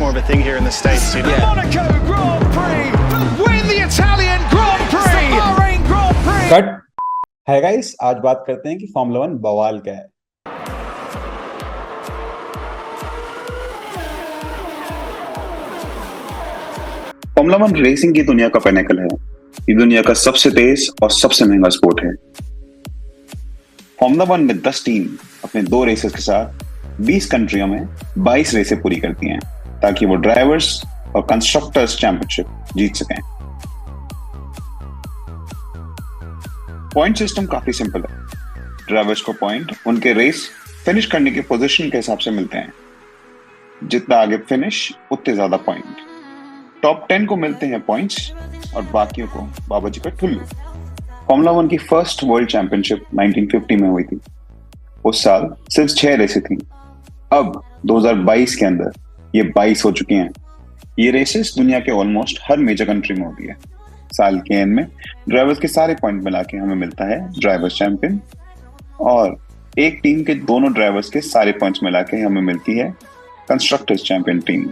more of a thing here in the States, you know. Monaco Grand Prix, win the Italian Grand Prix, the Bahrain Grand Prix. Cut है guys, आज बात करते हैं कि formula 1 बवाल क्या है। फॉर्मूला 1 रेसिंग की दुनिया का पिनेकल है। ये दुनिया का सबसे तेज और सबसे महंगा स्पोर्ट है। फॉर्मूला 1 में 10 टीम अपने 2 रेसेस के साथ 20 कंट्रियों में 22 रेसें पूरी करती हैं ताकि वो ड्राइवर्स और कंस्ट्रक्टर्स चैंपियनशिप जीत सकें। पॉइंट सिस्टम काफी सिंपल है। ड्राइवर्स को पॉइंट उनके रेस फिनिश करने के पोजीशन के हिसाब से मिलते हैं। जितना आगे फिनिश उतने ज्यादा पॉइंट। टॉप 10 को मिलते हैं पॉइंट्स और बाकियों को बाबा जी का ठुल्लू। फॉर्मूला 1 की फर्स्ट वर्ल्ड चैंपियनशिप 1950 में हुई थी। उस साल सिर्फ 6 रेसें थी। अब 2022 के अंदर ये 22 हो चुकी हैं। ये रेसेस दुनिया के ऑलमोस्ट हर मेजर कंट्री में होती है। साल के एंड में ड्राइवर्स के सारे पॉइंट मिला के हमें मिलता है ड्राइवर्स चैंपियन, और एक टीम के दोनों ड्राइवर्स के सारे पॉइंट्स मिला के हमें मिलती है कंस्ट्रक्टर्स चैंपियन टीम।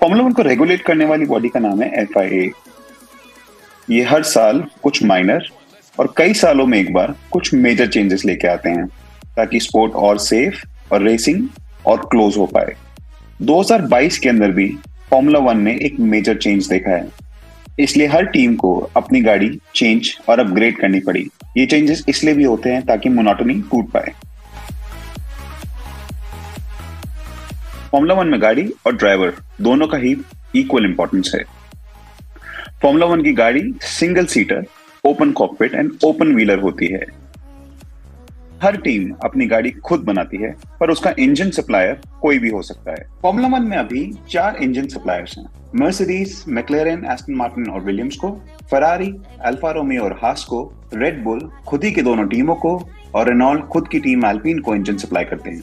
फॉर्मूला 1 को रेगुलेट करने वाली बॉडी का नाम है FIA। ये हर साल कुछ माइनर और कई सालों में एक बार कुछ मेजर चेंजेस लेके आते हैं ताकि स्पोर्ट और सेफ और रेसिंग और क्लोज हो पाए। 2022 के अंदर भी फॉर्मूला 1 ने एक मेजर चेंज देखा है, इसलिए हर टीम को अपनी गाड़ी चेंज और अपग्रेड करनी पड़ी। ये चेंजेस इसलिए भी होते हैं ताकि मोनोटोनी टूट पाए। फॉर्मूला 1 में गाड़ी और ड्राइवर दोनों का ही इक्वल इंपॉर्टेंस है। फॉर्मूला 1 की गाड़ी single seater, open cockpit and open wheeler होती है। हर टीम अपनी गाड़ी खुद बनाती है, पर उसका इंजन सप्लायर कोई भी हो सकता है। फॉर्मूला 1 में अभी 4 इंजन सप्लायर्स हैं। मर्सिडीज, मैक्लेरन, एस्टन मार्टिन और विलियम्स को, फरारी, अल्फा रोमियो और हास को, रेड बुल खुद ही की दोनों टीमों को और रेनॉल्ट खुद की टीम अल्पिन को इंजन सप्लाई करते हैं।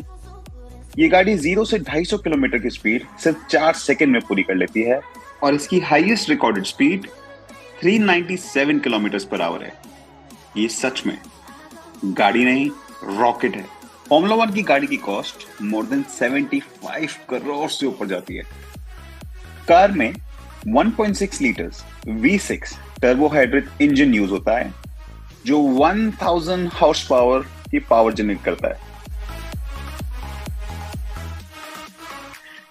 ये गाड़ी 0 से 250 किलोमीटर की स्पीड सिर्फ 4 सेकंड में पूरी कर लेती है और इसकी highest recorded speed 397 kilometre per hour है। ये सच में गाड़ी नहीं, रॉकेट है। फॉर्मूला 1 की गाड़ी की कॉस्ट मोर देन 75 करोड़ से ऊपर जाती है। कार में 1.6 लीटर्स V6 टर्बोहाइड्रेट इंजन यूज होता है जो 1000 हॉर्स पावर की पावर जनरेट करता है।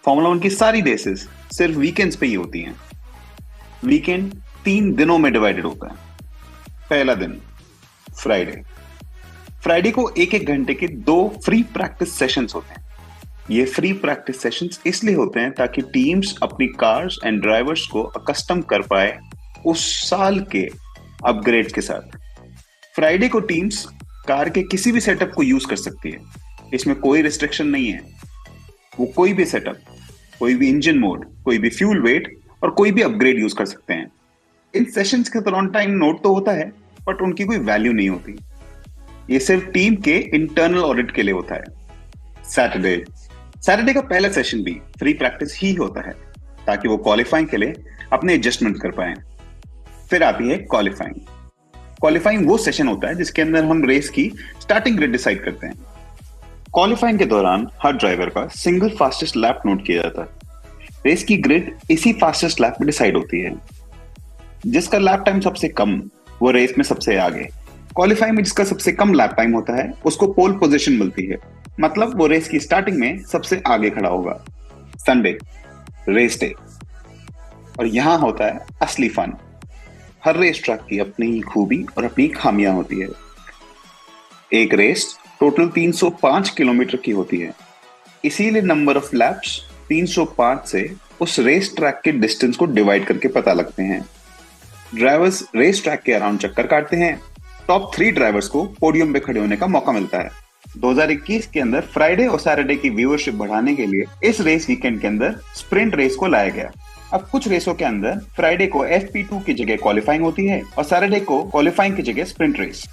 फॉर्मूला 1 की सारी रेसेस सिर्फ वीकेंड्स पे ही होती हैं। वीकेंड 3 दिनों में डिवाइडेड होता है। पहला दिन फ्राइडे को 1-1 घंटे के 2 फ्री प्रैक्टिस सेशंस होते हैं। ये फ्री प्रैक्टिस सेशंस इसलिए होते हैं ताकि टीम्स अपनी कार्स एंड ड्राइवर्स को अकस्टम कर पाए उस साल के अपग्रेड के साथ। फ्राइडे को टीम्स कार के किसी भी सेटअप को यूज कर सकती है। इसमें कोई रिस्ट्रिक्शन नहीं है। वो कोई भी सेटअप, कोई भी इंजन मोड, कोई भी फ्यूल वेट और कोई भी अपग्रेड यूज कर सकते हैं। इन सेशंस के दौरान टाइम नोट तो होता है, बट उनकी कोई वैल्यू नहीं होती। ये सिर्फ टीम के इंटरनल ऑडिट के लिए होता है। सैटरडे का पहला सेशन भी फ्री प्रैक्टिस ही होता है ताकि वो क्वालिफाइंग के लिए अपने एडजस्टमेंट कर पाए। फिर आती है क्वालिफाइंग वो सेशन होता है जिसके अंदर हम रेस की स्टार्टिंग ग्रिड डिसाइड करते हैं। क्वालिफाइंग के दौरान हर ड्राइवर का सिंगल फास्टेस्ट लैप नोट किया जाता है। रेस की ग्रिड इसी फास्टेस्ट लैप पे डिसाइड होती है। जिसका लैप टाइम सबसे कम वो रेस में सबसे आगे। क्वालिफाइंग में जिसका सबसे कम लैप टाइम होता है उसको पोल पोजीशन मिलती है, मतलब वो रेस की स्टार्टिंग में सबसे आगे खड़ा होगा। संडे रेस डे, और यहां होता है असली फन। हर रेस ट्रैक की अपनी ही खूबी और अपनी खामियां होती है। एक रेस टोटल 305 किलोमीटर की होती है, इसीलिए नंबर ऑफ लैप्स 305 से उस रेस ट्रैक के डिस्टेंस को डिवाइड करके पता लगते हैं। ड्राइवर्स रेस ट्रैक के अराउंड चक्कर काटते हैं। टॉप 3 ड्राइवर्स को पोडियम पे खड़े होने का मौका मिलता है। 2021 के अंदर फ्राइडे और सैटरडे की व्यूअरशिप बढ़ाने के लिए इस रेस वीकेंड के अंदर स्प्रिंट रेस को लाया गया। अब कुछ रेसों के अंदर फ्राइडे को FP2 की जगह क्वालिफाइंग होती है और सैटरडे को क्वालिफाइंग की जगह स्प्रिंट रेस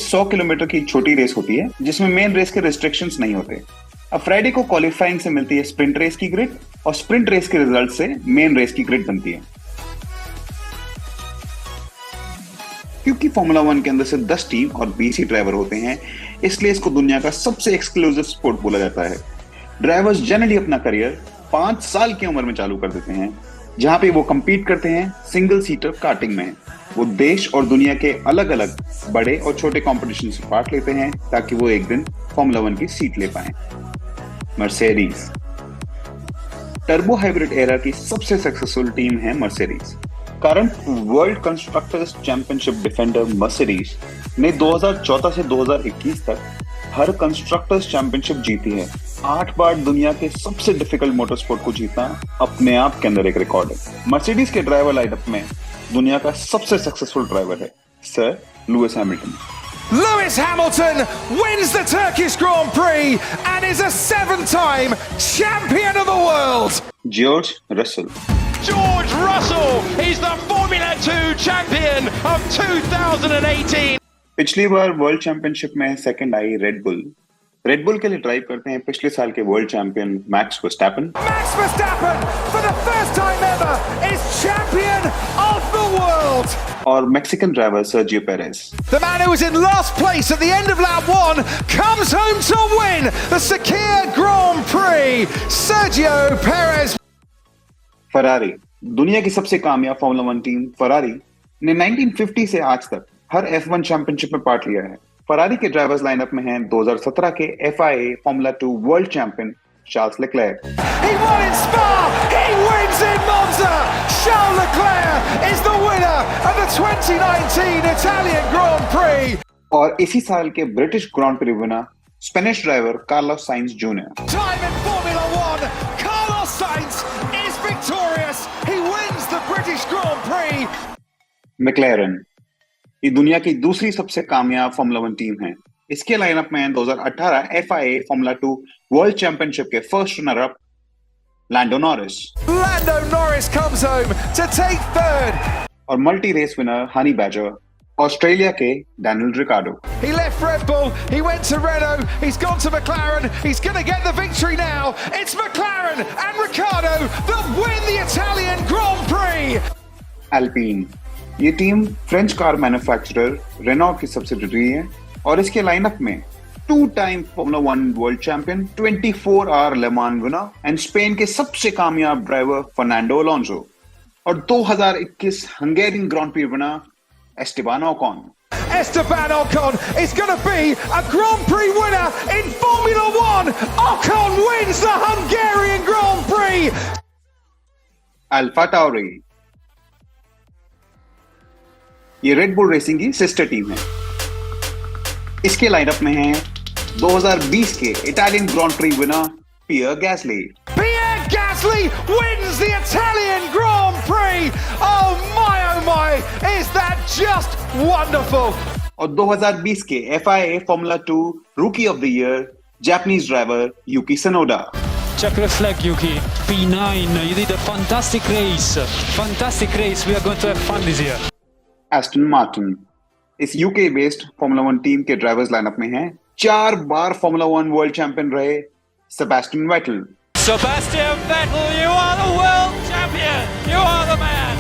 100 किलोमीटर की छोटी रेस होती है जिसमें मेन रेस के रिस्ट्रिक्शंस नहीं होते। अब फ्राइडे को क्वालिफाइंग से मिलती है स्प्रिंट रेस की ग्रिड और स्प्रिंट रेस के रिजल्ट से मेन रेस की ग्रिड बनती है। क्योंकि फॉर्मूला 1 के अंदर सिर्फ 10 टीम और 20 ही ड्राइवर होते हैं, इसलिए इसको दुनिया का सबसे एक्सक्लूसिव स्पोर्ट बोला जाता है। ड्राइवर्स जनरली अपना करियर 5 साल की उम्र में चालू कर देते हैं, जहां पे वो compete करते हैं सिंगल सीटर कार्टिंग में। वो देश और दुनिया के अलग अलग बड़े और छोटे कॉम्पिटिशन से पार्ट लेते हैं ताकि वो एक दिन फॉर्मूला 1 की सीट ले पाएं। मर्सिडीज टर्बो हाइब्रिड एरा की सबसे सक्सेसफुल टीम है Mercedes. Current world constructors championship defender Mercedes ने 2014 से 2021 तक हर कंस्ट्रक्टर्स चैंपियनशिप जीती है। 8 बार दुनिया के सबसे डिफिकल्ट मोटरस्पोर्ट को जीतना अपने आप के अंदर एक रिकॉर्ड है। मर्सिडीज के ड्राइवर लाइनअप में दुनिया का सबसे सक्सेसफुल ड्राइवर है sir Lewis Hamilton. Lewis Hamilton wins the Turkish Grand Prix and is a 7-time champion of the world. George Russell George Russell, he's the Formula 2 champion of 2018. पिछली बार world championship में second I read bull के लिए drive करते हैं पिछले साल के world champion max Verstappen. Max Verstappen, for the first time ever, is champion of the world. और Mexican driver Sergio Perez. The man who was in last place at the end of lap 1 comes home to win the Sakhir Grand Prix. Sergio Perez. Ferrari दुनिया की सबसे कामयाब formula 1 team Ferrari ने 1950 से आज तक हर F1 championship में part लिया है। फरारी के ड्राइवर्स लाइनअप में हैं 2017 के FIA formula 2 world champion Charles LeClair. He won in Spa. He wins in Monza. Charles Leclerc is the winner of the 2019 Italian Grand Prix. और इसी साल के British grand prix winner Spanish driver Carlos science junior. Time in Formula 1. Carlos Sainz is victorious. He wins the British Grand Prix. मैक्लेरन ये दुनिया की दूसरी सबसे कामयाब फॉर्मूला 1 टीम है। इसके लाइनअप में 2018 FIA फॉर्मूला 2 वर्ल्ड चैंपियनशिप के first runner up Lando Norris. Lando Norris comes home to take third. और multi race winner honey badger Australia के Daniel Ricciardo. He left Red Bull, he went to Renault, he's gone to McLaren, he's going to get the victory now. It's McLaren and Ricciardo that win the Italian Grand Prix. Alpine ये team French car manufacturer Renault की subsidiary है और इसके lineup में 2 time formula 1 world champion 24 hour Le Mans winner and Spain के सबसे कामयाब driver Fernando Alonso और 2021 Hungarian grand prix winner Esteban Ocon. Esteban Ocon is going to be a Grand Prix winner in Formula 1. Ocon wins the Hungarian Grand Prix. Alpha Tauri ये Red Bull racing की sister team है। इसके lineup में हैं 2020 के Italian grand prix winner Pierre Gasly. Pierre Gasly wins the Italian Grand Prix. Oh my, is that just wonderful? और 2020 के FIA formula 2 rookie of the year Japanese driver Yuki Tsunoda. Check the flag, Yuki. P9, you did a fantastic race. Fantastic race. We are going to have fun this year. Aston Martin इस UK based formula 1 team के drivers lineup में हैं 4 बार formula 1 world champion रहे Sebastian Vettel. Sebastian Vettel, you are the world champion. You are the man.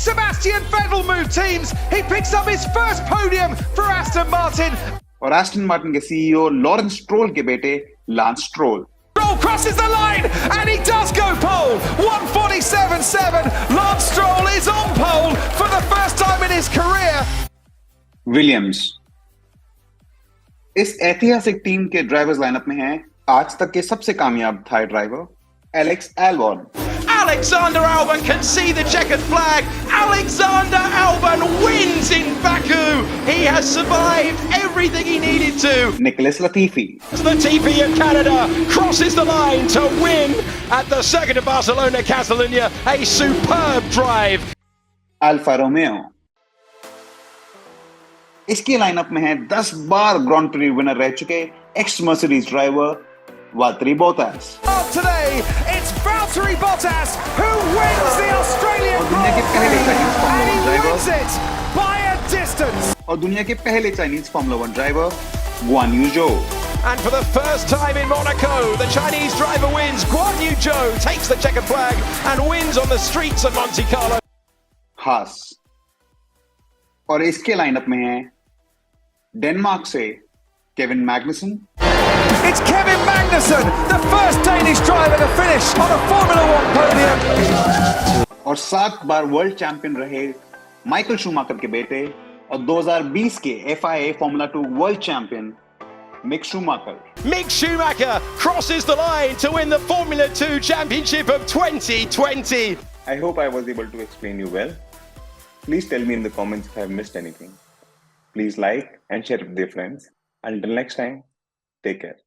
Sebastian Vettel moved teams. He picks up his first podium for Aston Martin. और Aston Martin के CEO Lawrence stroll के बेटे lance stroll. Stroll crosses the line and he does go pole. 1:47.7. Lance Stroll is on pole for the first time in his career. Williams इस ऐतिहासिक team के drivers lineup में हैं आज तक के सबसे कामयाब Thai driver Alex Albon. Alexander Albon can see the checkered flag. Alexander Albon wins in Baku. He has survived everything he needed to. Nicholas Latifi The TP of Canada crosses the line to win at the Circuit of Barcelona, Catalunya. A superb drive. Alfa Romeo इसके lineup में है 10 बार grand prix winner रह चुके ex Mercedes driver Valtteri Bottas. Today, it's Valtteri Bottas who wins the Australian Grand Prix, and he wins it by a distance. और दुनिया के पहले Chinese formula 1 driver Guan you झो। And for the first time in Monaco, the Chinese driver wins. Guan Yu Zhou takes the checkered flag and wins on the streets of Monte Carlo. हास और इसके lineup में है Denmark से Kevin मैग्नुसन, It's Kevin Magnussen, the first Danish driver to finish on a Formula One podium. और 7 बार world champion रहे Michael Schumacher के बेटे और 2020 के FIA Formula 2 world champion Mick Schumacher. Mick Schumacher crosses the line to win the Formula 2 Championship of 2020. I hope I was able to explain you well. Please tell me in the comments if I have missed anything. Please like and share with your friends. Until next time, take care.